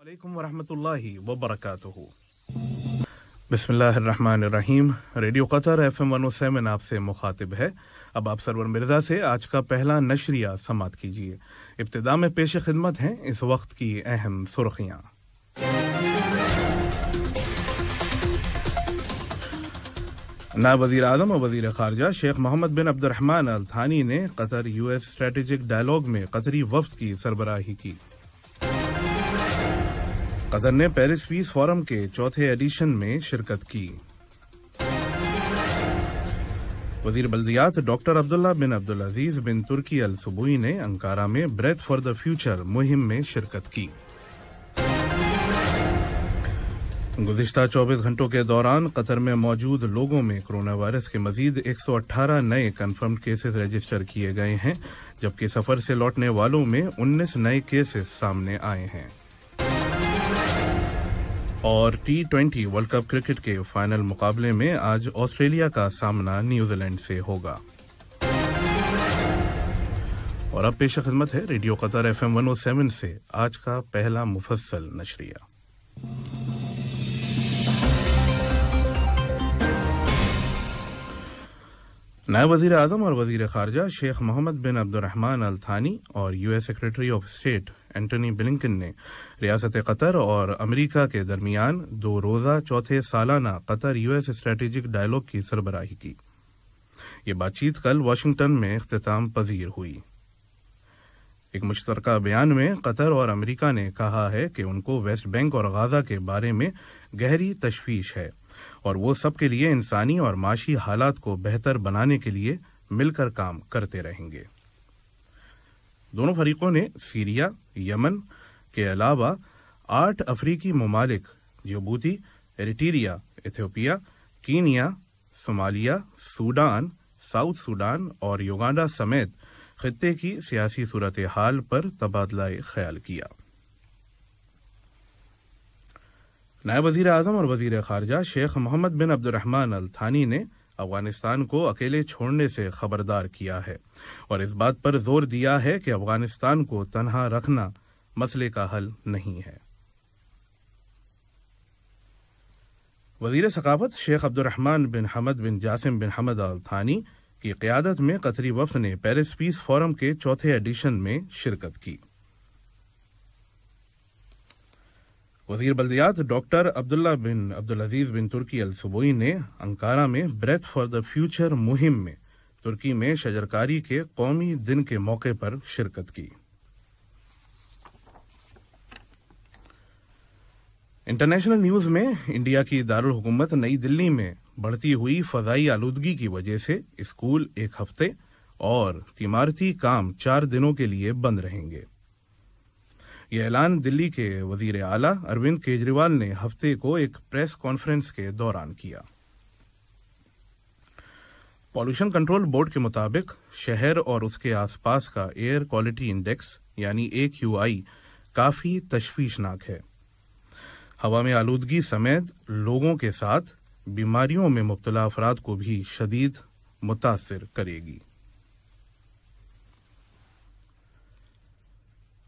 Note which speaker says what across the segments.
Speaker 1: علیکم ورحمۃ اللہ وبرکاتہ۔ بسم اللہ الرحمن الرحیم۔ ریڈیو قطر FM 107 آپ سے مخاطب ہے۔ اب آپ سرور مرزا سے آج کا پہلا نشریہ سماعت کیجیے۔ ابتدا میں پیش خدمت ہیں اس وقت کی اہم سرخیاں۔ نائب وزیر اعظم اور وزیر خارجہ شیخ محمد بن عبد الرحمن ال تھانی نے قطر US اسٹریٹجک ڈائیلاگ میں قطری وفد کی سربراہی کی۔ قطر نے پیرس پیس فورم کے چوتھے ایڈیشن میں شرکت کی۔ وزیر بلدیات ڈاکٹر عبداللہ بن عبدالعزیز بن ترکی السبوئی نے انکارا میں بریتھ فار دا فیوچر مہم میں شرکت کی۔ گزشتہ 24 گھنٹوں کے دوران قطر میں موجود لوگوں میں کرونا وائرس کے مزید 118 نئے کنفرمڈ کیسز رجسٹر کیے گئے ہیں، جبکہ سفر سے لوٹنے والوں میں 19 نئے کیسز سامنے آئے ہیں۔ اور T20 ورلڈ کپ کرکٹ کے فائنل مقابلے میں آج آسٹریلیا کا سامنا نیوزی لینڈ سے ہوگا۔ اور اب پیش خدمت ہے ریڈیو قطر FM 107 سے آج کا پہلا مفصل نشریہ۔ نائب وزیر اعظم اور وزیر خارجہ شیخ محمد بن عبد الرحمن ال تھانی اور US secretary of state Antony Blinken نے ریاست قطر اور امریکہ کے درمیان 2 روزہ چوتھے سالانہ قطر US اسٹریٹجک ڈائیلاگ کی سربراہی کی۔ یہ بات چیت کل واشنگٹن میں اختتام پذیر ہوئی۔ ایک مشترکہ بیان میں قطر اور امریکہ نے کہا ہے کہ ان کو ویسٹ بینک اور غازہ کے بارے میں گہری تشویش ہے اور وہ سب کے لیے انسانی اور معاشی حالات کو بہتر بنانے کے لیے مل کر کام کرتے رہیں گے۔ دونوں فریقوں نے سیریا، یمن کے علاوہ 8 افریقی ممالک Djibouti, Eritrea, Ethiopia, Kenya, Somalia, Sudan, South Sudan اور یوگانڈا سمیت خطے کی سیاسی صورتحال پر تبادلہ خیال کیا۔ نائب وزیر اعظم اور وزیر خارجہ شیخ محمد بن عبد الرحمن ال تھانی نے افغانستان کو اکیلے چھوڑنے سے خبردار کیا ہے اور اس بات پر زور دیا ہے کہ افغانستان کو تنہا رکھنا مسئلے کا حل نہیں ہے۔ وزیر ثقافت شیخ عبد الرحمن بن حمد بن جاسم بن حمد ال تھانی کی قیادت میں قطری وفد نے پیرس پیس فورم کے چوتھے ایڈیشن میں شرکت کی۔ وزیر بلدیات ڈاکٹر عبداللہ بن عبدالعزیز بن ترکی السبوئی نے انکارا میں بریتھ فار دا فیوچر مہم میں ترکی میں شجرکاری کے قومی دن کے موقع پر شرکت کی۔ انٹرنیشنل نیوز میں انڈیا کی دارالحکومت نئی دلی میں بڑھتی ہوئی فضائی آلودگی کی وجہ سے اسکول 1 ہفتے اور تیمارتی کام 4 دنوں کے لیے بند رہیں گے۔ یہ اعلان دلی کے وزیر اعلیٰ اروند کیجریوال نے ہفتے کو ایک پریس کانفرنس کے دوران کیا۔ پالوشن کنٹرول بورڈ کے مطابق شہر اور اس کے آس پاس کا ایئر کوالٹی انڈیکس یعنی AQI کافی تشویشناک ہے۔ ہوا میں آلودگی سمیت لوگوں کے ساتھ بیماریوں میں مبتلا افراد کو بھی شدید متاثر کرے گی۔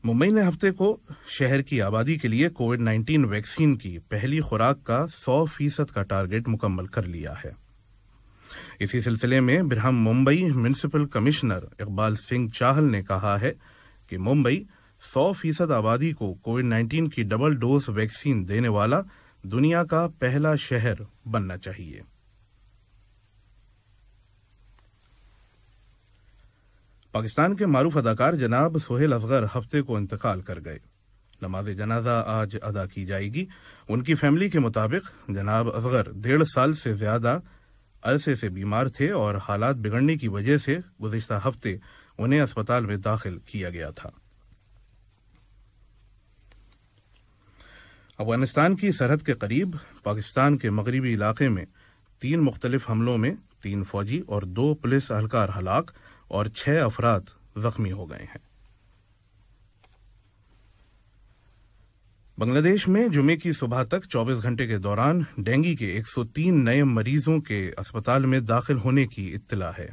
Speaker 1: ممبئی نے ہفتے کو شہر کی آبادی کے لیے کووڈ-19 ویکسین کی پہلی خوراک کا 100% کا ٹارگٹ مکمل کر لیا ہے۔ اسی سلسلے میں برہم ممبئی میونسپل کمشنر اقبال سنگھ چاہل نے کہا ہے کہ ممبئی 100% آبادی کو کووڈ-19 کی ڈبل ڈوز ویکسین دینے والا دنیا کا پہلا شہر بننا چاہیے۔ پاکستان کے معروف اداکار جناب سہیل اصغر ہفتے کو انتقال کر گئے۔ نماز جنازہ آج ادا کی جائے گی۔ ان کی فیملی کے مطابق جناب اصغر 1.5 سال سے زیادہ عرصے سے بیمار تھے اور حالات بگڑنے کی وجہ سے گزشتہ ہفتے انہیں اسپتال میں داخل کیا گیا تھا۔ افغانستان کی سرحد کے قریب پاکستان کے مغربی علاقے میں 3 مختلف حملوں میں 3 فوجی اور 2 پولیس اہلکار ہلاک اور 6 افراد زخمی ہو گئے ہیں۔ بنگلہ دیش میں جمعے کی صبح تک 24 گھنٹے کے دوران ڈینگی کے 103 نئے مریضوں کے اسپتال میں داخل ہونے کی اطلاع ہے،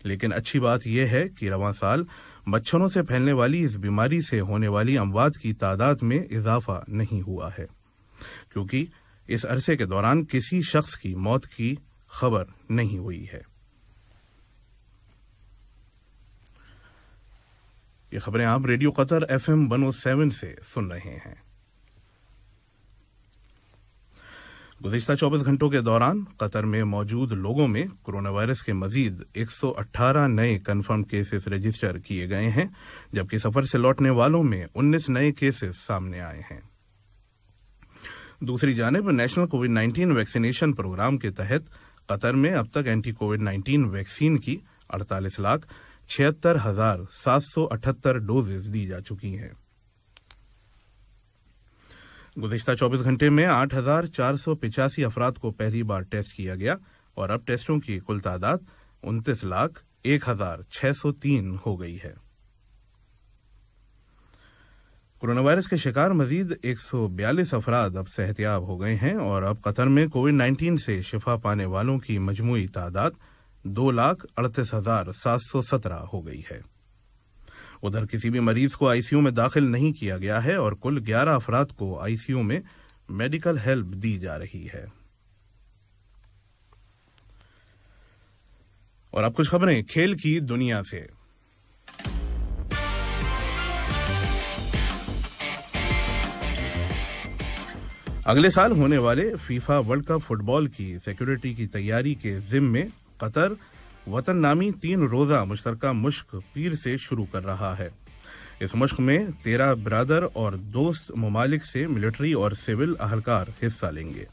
Speaker 1: لیکن اچھی بات یہ ہے کہ رواں سال مچھروں سے پھیلنے والی اس بیماری سے ہونے والی اموات کی تعداد میں اضافہ نہیں ہوا ہے، کیونکہ اس عرصے کے دوران کسی شخص کی موت کی خبر نہیں ہوئی ہے۔ یہ خبریں آپ ریڈیو قطر FM 107 سے سن رہے ہیں۔ گزشتہ 24 گھنٹوں کے دوران قطر میں موجود لوگوں میں کورونا وائرس کے مزید 118 نئے کنفرم کیسز رجسٹر کیے گئے ہیں، جبکہ سفر سے لوٹنے والوں میں 19 نئے کیسز سامنے آئے ہیں۔ دوسری جانب نیشنل کووڈ 19 ویکسینیشن پروگرام کے تحت قطر میں اب تک اینٹی کووڈ 19 ویکسین کی 48,76,778 ڈوزز دی جا چکی ہیں۔ گزشتہ 24 گھنٹے میں 8,485 افراد کو پہلی بار ٹیسٹ کیا گیا اور اب ٹیسٹوں کی کل تعداد 29,01,603 ہو گئی ہے۔ کورونا وائرس کے شکار مزید 142 افراد اب صحتیاب ہو گئے ہیں اور اب قطر میں کووڈ 19 سے شفا پانے والوں کی مجموعی تعداد 2,38,717 ہو گئی ہے۔ ادھر کسی بھی مریض کو آئی سی یو میں داخل نہیں کیا گیا ہے اور کل 11 افراد کو آئی سی یو میں میڈیکل ہیلپ دی جا رہی ہے۔ اور اب کچھ خبریں کھیل کی دنیا سے۔ اگلے سال ہونے والے فیفا ورلڈ کپ فٹ بال کی سیکورٹی کی تیاری کے ضمن میں قطر وطن نامی 3 روزہ مشترکہ مشق پیر سے شروع کر رہا ہے۔ اس مشق میں 13 برادر اور دوست ممالک سے ملٹری اور سول اہلکار حصہ لیں گے۔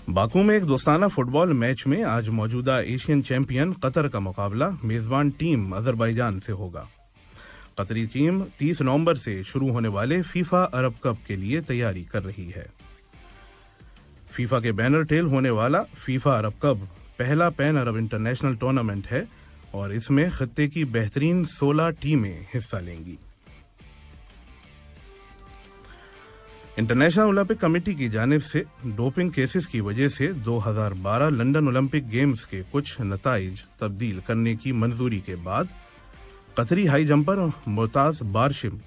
Speaker 1: باکو میں ایک دوستانہ فٹ بال میچ میں آج موجودہ ایشین چیمپئن قطر کا مقابلہ میزبان ٹیم آذربائیجان سے ہوگا۔ قطری ٹیم 30 نومبر سے شروع ہونے والے فیفا عرب کپ کے لیے تیاری کر رہی ہے۔ فیفا کے بینر ٹیل ہونے والا فیفا عرب کپ پہلا پین عرب انٹرنیشنل ٹورنامنٹ ہے اور اس میں خطے کی بہترین 16 ٹیمیں حصہ لیں گی۔ انٹرنیشنل اولمپک کمیٹی کی جانب سے ڈوپنگ کیسز کی وجہ سے 2012 لندن اولمپک گیمز کے کچھ نتائج تبدیل کرنے کی منظوری کے بعد قطری ہائی جمپر معتز بارشم،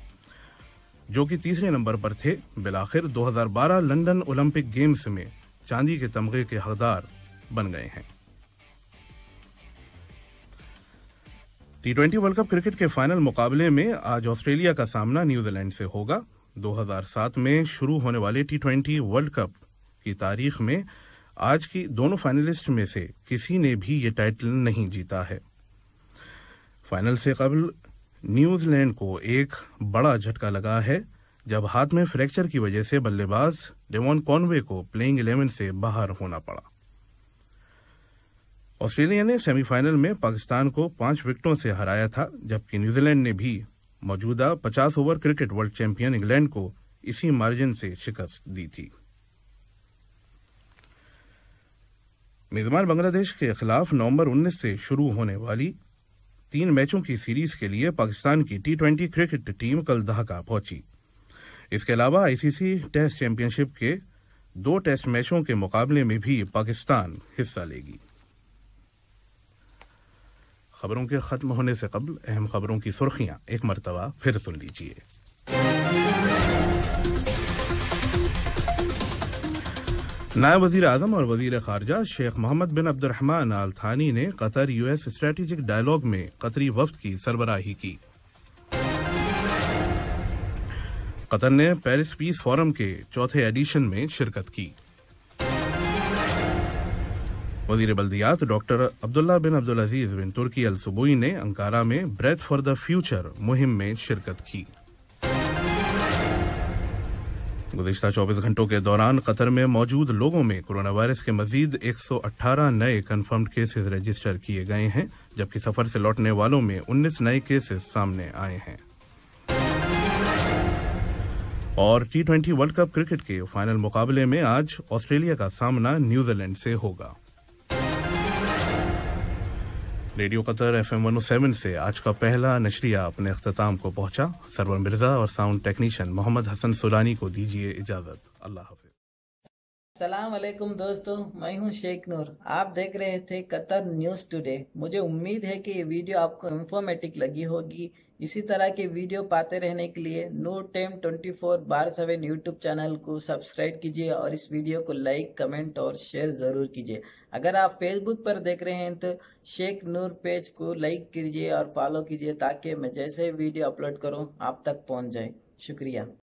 Speaker 1: جو کہ تیسرے نمبر پر تھے، بالآخر 2012 لندن اولمپک گیمز میں چاندی کے تمغے کے حقدار بن گئے ہیں۔ T20 ورلڈ کپ کرکٹ کے فائنل مقابلے میں آج آسٹریلیا کا سامنا نیوزی لینڈ سے ہوگا۔ 2007 میں شروع ہونے والے T20 ورلڈ کپ کی تاریخ میں آج کی دونوں فائنلسٹ میں سے کسی نے بھی یہ ٹائٹل نہیں جیتا ہے۔ فائنل سے قبل نیوزی لینڈ کو ایک بڑا جھٹکا لگا ہے جب ہاتھ میں فریکچر کی وجہ سے بلے باز ڈیوون کانوے کو پلئنگ 11 سے باہر ہونا پڑا۔ آسٹریلیا نے سیمی فائنل میں پاکستان کو 5 وکٹوں سے ہرایا تھا، جبکہ نیوزی لینڈ نے بھی موجودہ 50 over cricket world champion England کو اسی مارجن سے شکست دی تھی۔ میزبان بنگلہ دیش کے خلاف نومبر 19 سے شروع ہونے والی 3 میچوں کی سیریز کے لیے پاکستان کی T20 کرکٹ ٹیم کل ڈھاکہ پہنچی۔ اس کے علاوہ ICC ٹیسٹ چیمپئن شپ کے 2 ٹیسٹ میچوں کے مقابلے میں بھی پاکستان حصہ لے گی۔ خبروں کے ختم ہونے سے قبل اہم خبروں کی سرخیاں ایک مرتبہ پھر سن لیجیے۔ نائب وزیر اعظم اور وزیر خارجہ شیخ محمد بن عبد الرحمن آل تھانی نے قطر US اسٹریٹجک ڈائیلاگ میں قطری وفد کی سربراہی کی۔ قطر نے پیرس پیس فورم کے 4تھے ایڈیشن میں شرکت کی۔ وزیر بلدیات ڈاکٹر عبداللہ بن عبدالعزیز بن ترکی السبوئی نے انکارا میں بریتھ فار دا فیوچر مہم میں شرکت کی۔ گزشتہ 24 گھنٹوں کے دوران قطر میں موجود لوگوں میں کورونا وائرس کے مزید 118 نئے کنفرمڈ کیسز رجسٹر کیے گئے ہیں، جبکہ سفر سے لوٹنے والوں میں 19 نئے کیسز سامنے آئے ہیں۔ اور T20 ورلڈ کپ کرکٹ کے فائنل مقابلے میں آج آسٹریلیا کا سامنا نیوزی لینڈ سے ہوگا۔ ریڈیو قطر FM 107 سے آج کا پہلا نشریہ اپنے اختتام کو پہنچا۔ سرور مرزا اور ساؤنڈ ٹیکنیشین محمد حسن سولانی کو دیجیے اجازت۔ اللہ حافظ۔
Speaker 2: السلام علیکم دوستو، میں ہوں شیخ نور۔ آپ دیکھ رہے تھے قطر نیوز ٹوڈے۔ مجھے امید ہے کہ یہ ویڈیو آپ کو انفارمیٹک لگی ہوگی۔ اسی طرح کے ویڈیو پاتے رہنے کے لیے نور ٹائم 24/7 یوٹیوب چینل کو سبسکرائب کیجیے اور اس ویڈیو کو لائک، کمنٹ اور شیئر ضرور کیجیے۔ اگر آپ فیس بک پر دیکھ رہے ہیں تو شیخ نور پیج کو لائک کیجیے اور فالو کیجیے تاکہ میں جیسے ویڈیو اپلوڈ کروں آپ تک پہنچ جائے۔ شکریہ۔